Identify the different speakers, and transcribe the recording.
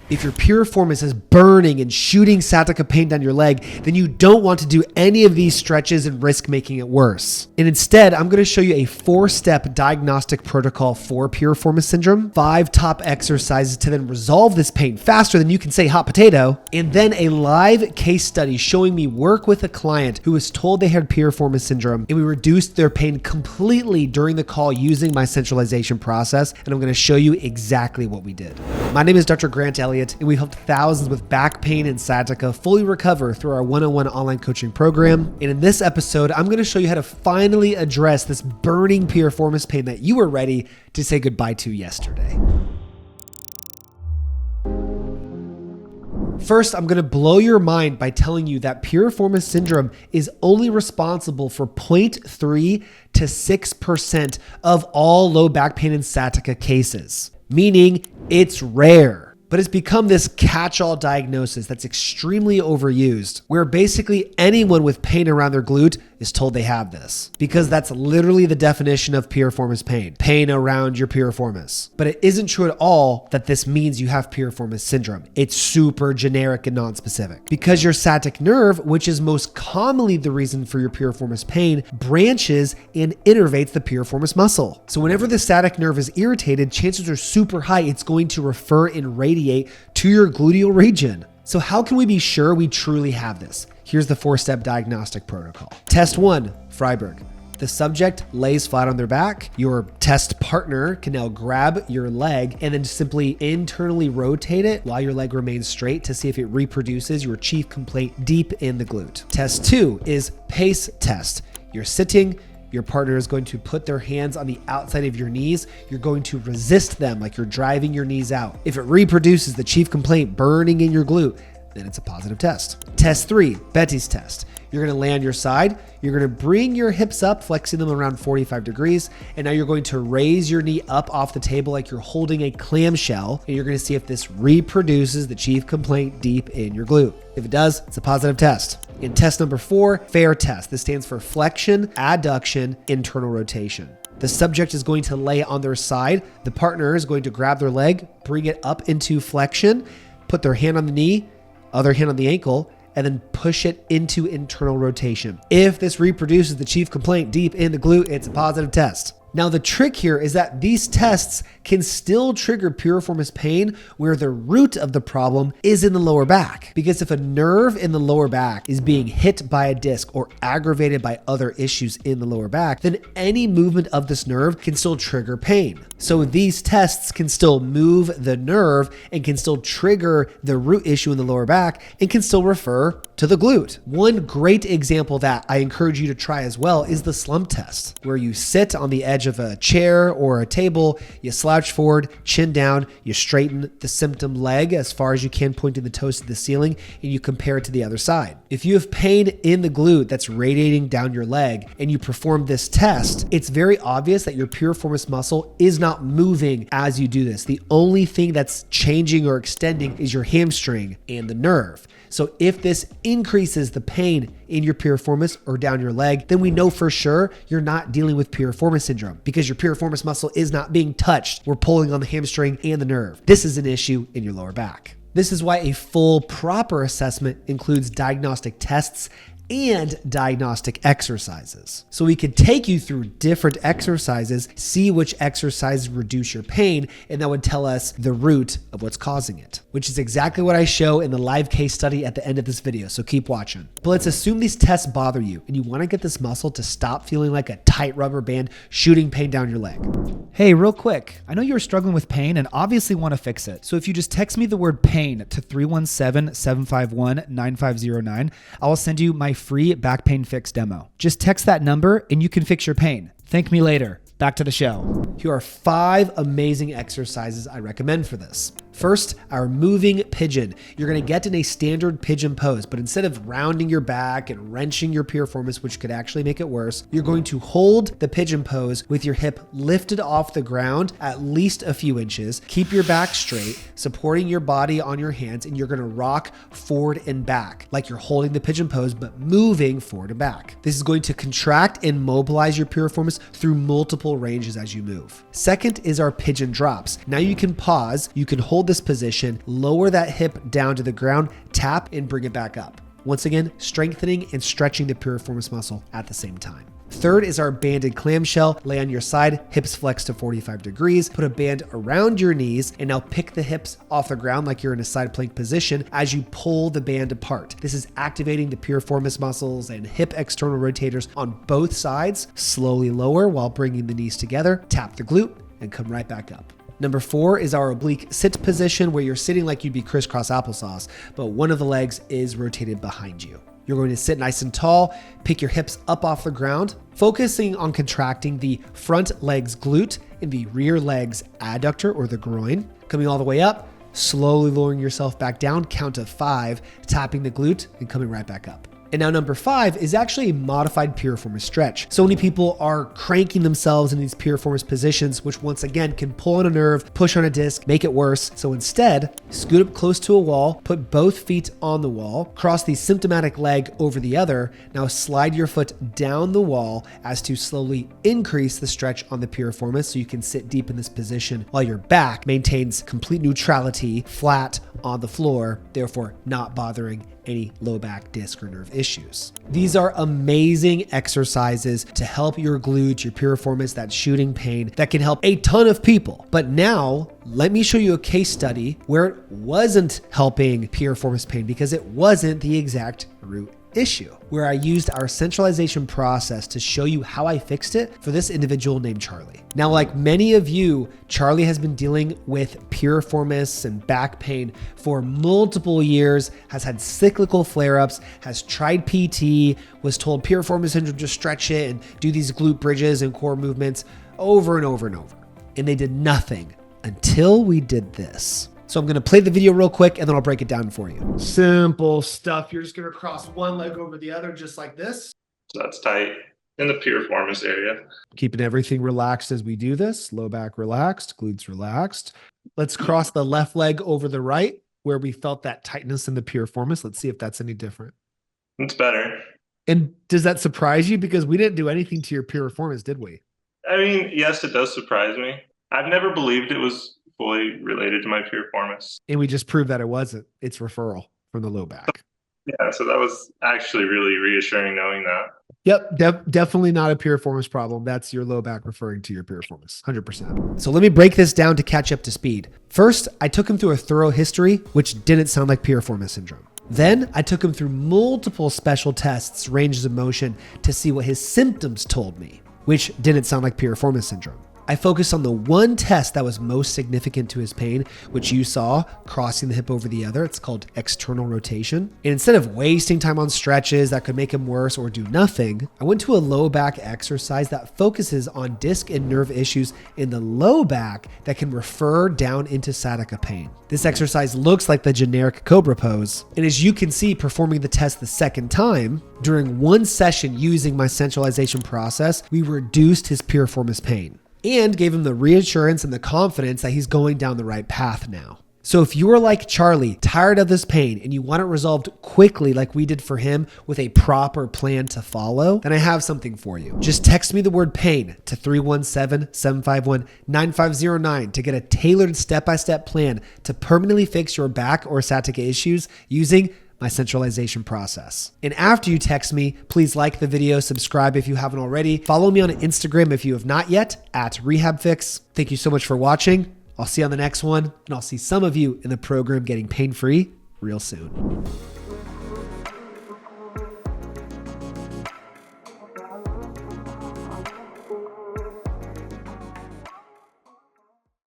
Speaker 1: If your piriformis is burning and shooting sciatica pain down your leg, then you don't want to do any of these stretches and risk making it worse. And instead, I'm going to show you a 4-step diagnostic protocol for piriformis syndrome, 5 top exercises to then resolve this pain faster than you can say hot potato, and then a live case study showing me work with a client who was told they had piriformis syndrome, and we reduced their pain completely during the call using my centralization process, and I'm going to show you exactly what we did. My name is Dr. Grant Elliott, and we helped thousands with back pain and sciatica fully recover through our one-on-one online coaching program. And in this episode, I'm going to show you how to finally address this burning piriformis pain that you were ready to say goodbye to yesterday. First, I'm going to blow your mind by telling you that piriformis syndrome is only responsible for 0.3 to 6% of all low back pain and sciatica cases, meaning it's rare. But it's become this catch-all diagnosis that's extremely overused, where basically anyone with pain around their glute is told they have this, because that's literally the definition of piriformis pain around your piriformis. But it isn't true at all that this means you have piriformis syndrome. It's super generic and non-specific, because your sciatic nerve, which is most commonly the reason for your piriformis pain, branches and innervates the piriformis muscle. So whenever the sciatic nerve is irritated, chances are super high it's going to refer and radiate to your gluteal region. So how can we be sure we truly have this? Here's the 4-step diagnostic protocol. Test 1, Freiberg. The subject lays flat on their back. Your test partner can now grab your leg and then simply internally rotate it while your leg remains straight to see if it reproduces your chief complaint deep in the glute. Test 2 is pace test. You're sitting. Your partner is going to put their hands on the outside of your knees. You're going to resist them like you're driving your knees out. If it reproduces the chief complaint burning in your glute, then it's a positive test. Test 3, Betty's test. You're going to lay on your side. You're going to bring your hips up, flexing them around 45 degrees. And now you're going to raise your knee up off the table like you're holding a clamshell. And you're going to see if this reproduces the chief complaint deep in your glute. If it does, it's a positive test. In test number 4, FAIR test. This stands for flexion, adduction, internal rotation. The subject is going to lay on their side. The partner is going to grab their leg, bring it up into flexion, put their hand on the knee, other hand on the ankle, and then push it into internal rotation. If this reproduces the chief complaint deep in the glute, it's a positive test. Now, the trick here is that these tests can still trigger piriformis pain where the root of the problem is in the lower back. Because if a nerve in the lower back is being hit by a disc or aggravated by other issues in the lower back, then any movement of this nerve can still trigger pain. So these tests can still move the nerve and can still trigger the root issue in the lower back and can still refer to the glute. One great example that I encourage you to try as well is the slump test, where you sit on the edge of a chair or a table, you slouch forward, chin down, you straighten the symptom leg as far as you can, pointing the toes to the ceiling, and you compare it to the other side. If you have pain in the glute that's radiating down your leg and you perform this test, it's very obvious that your piriformis muscle is not moving as you do this. The only thing that's changing or extending is your hamstring and the nerve. So if this increases the pain in your piriformis or down your leg, then we know for sure you're not dealing with piriformis syndrome because your piriformis muscle is not being touched. We're pulling on the hamstring and the nerve. This is an issue in your lower back. This is why a full, proper assessment includes diagnostic tests and diagnostic exercises. So we could take you through different exercises, see which exercises reduce your pain, and that would tell us the root of what's causing it, which is exactly what I show in the live case study at the end of this video, so keep watching. But let's assume these tests bother you and you want to get this muscle to stop feeling like a tight rubber band shooting pain down your leg.
Speaker 2: Hey, real quick, I know you're struggling with pain and obviously want to fix it. So if you just text me the word pain to 317-751-9509, I will send you my free back pain fix demo. Just text that number and you can fix your pain. Thank me later. Back to the show.
Speaker 1: Here are 5 amazing exercises I recommend for this. First, our moving pigeon. You're going to get in a standard pigeon pose, but instead of rounding your back and wrenching your piriformis, which could actually make it worse, you're going to hold the pigeon pose with your hip lifted off the ground at least a few inches. Keep your back straight, supporting your body on your hands, and you're going to rock forward and back like you're holding the pigeon pose, but moving forward and back. This is going to contract and mobilize your piriformis through multiple ranges as you move. Second is our pigeon drops. Now you can pause, you can hold this position, lower that hip down to the ground, tap and bring it back up. Once again, strengthening and stretching the piriformis muscle at the same time. Third is our banded clamshell. Lay on your side, hips flex to 45 degrees, put a band around your knees, and now pick the hips off the ground like you're in a side plank position as you pull the band apart. This is activating the piriformis muscles and hip external rotators on both sides. Slowly lower while bringing the knees together, tap the glute, and come right back up. Number 4 is our oblique sit position, where you're sitting like you'd be crisscross applesauce, but one of the legs is rotated behind you. You're going to sit nice and tall, pick your hips up off the ground, focusing on contracting the front leg's glute and the rear leg's adductor or the groin. Coming all the way up, slowly lowering yourself back down, count to 5, tapping the glute and coming right back up. And now number 5 is actually a modified piriformis stretch. So many people are cranking themselves in these piriformis positions, which once again can pull on a nerve, push on a disc, make it worse. So instead, scoot up close to a wall, put both feet on the wall, cross the symptomatic leg over the other. Now slide your foot down the wall as to slowly increase the stretch on the piriformis so you can sit deep in this position while your back maintains complete neutrality, flat on the floor, therefore not bothering any low back, disc, or nerve issues. These are amazing exercises to help your glutes, your piriformis, that shooting pain that can help a ton of people. But now let me show you a case study where it wasn't helping piriformis pain because it wasn't the exact root issue, where I used our centralization process to show you how I fixed it for this individual named Charlie. Now, like many of you, Charlie has been dealing with piriformis and back pain for multiple years, has had cyclical flare-ups, has tried PT, was told piriformis syndrome, just stretch it and do these glute bridges and core movements over and over and over. And they did nothing until we did this. So I'm going to play the video real quick and then I'll break it down for you. Simple stuff. You're just going to cross one leg over the other just like this.
Speaker 3: So that's tight in the piriformis area.
Speaker 1: Keeping everything relaxed as we do this. Low back relaxed, glutes relaxed. Let's cross the left leg over the right where we felt that tightness in the piriformis. Let's see if that's any different.
Speaker 3: It's better.
Speaker 1: And does that surprise you? Because we didn't do anything to your piriformis, did we?
Speaker 3: I mean, yes, it does surprise me. I've never believed it was fully related to my piriformis.
Speaker 1: And we just proved that it wasn't. It's referral from the low back.
Speaker 3: Yeah, so that was actually really reassuring knowing that.
Speaker 1: Yep, definitely not a piriformis problem. That's your low back referring to your piriformis, 100%. So let me break this down to catch up to speed. First, I took him through a thorough history, which didn't sound like piriformis syndrome. Then I took him through multiple special tests, ranges of motion, to see what his symptoms told me, which didn't sound like piriformis syndrome. I focused on the one test that was most significant to his pain, which you saw, crossing the hip over the other. It's called external rotation. And instead of wasting time on stretches that could make him worse or do nothing, I went to a low back exercise that focuses on disc and nerve issues in the low back that can refer down into sciatica pain. This exercise looks like the generic cobra pose. And as you can see, performing the test the second time, during one session using my centralization process, we reduced his piriformis pain and gave him the reassurance and the confidence that he's going down the right path now. So if you are like Charlie, tired of this pain, and you want it resolved quickly like we did for him with a proper plan to follow, then I have something for you. Just text me the word pain to 317-751-9509 to get a tailored step-by-step plan to permanently fix your back or sciatica issues using my centralization process. And after you text me, please like the video, subscribe if you haven't already. Follow me on Instagram if you have not yet, at RehabFix. Thank you so much for watching. I'll see you on the next one, and I'll see some of you in the program getting pain-free real soon.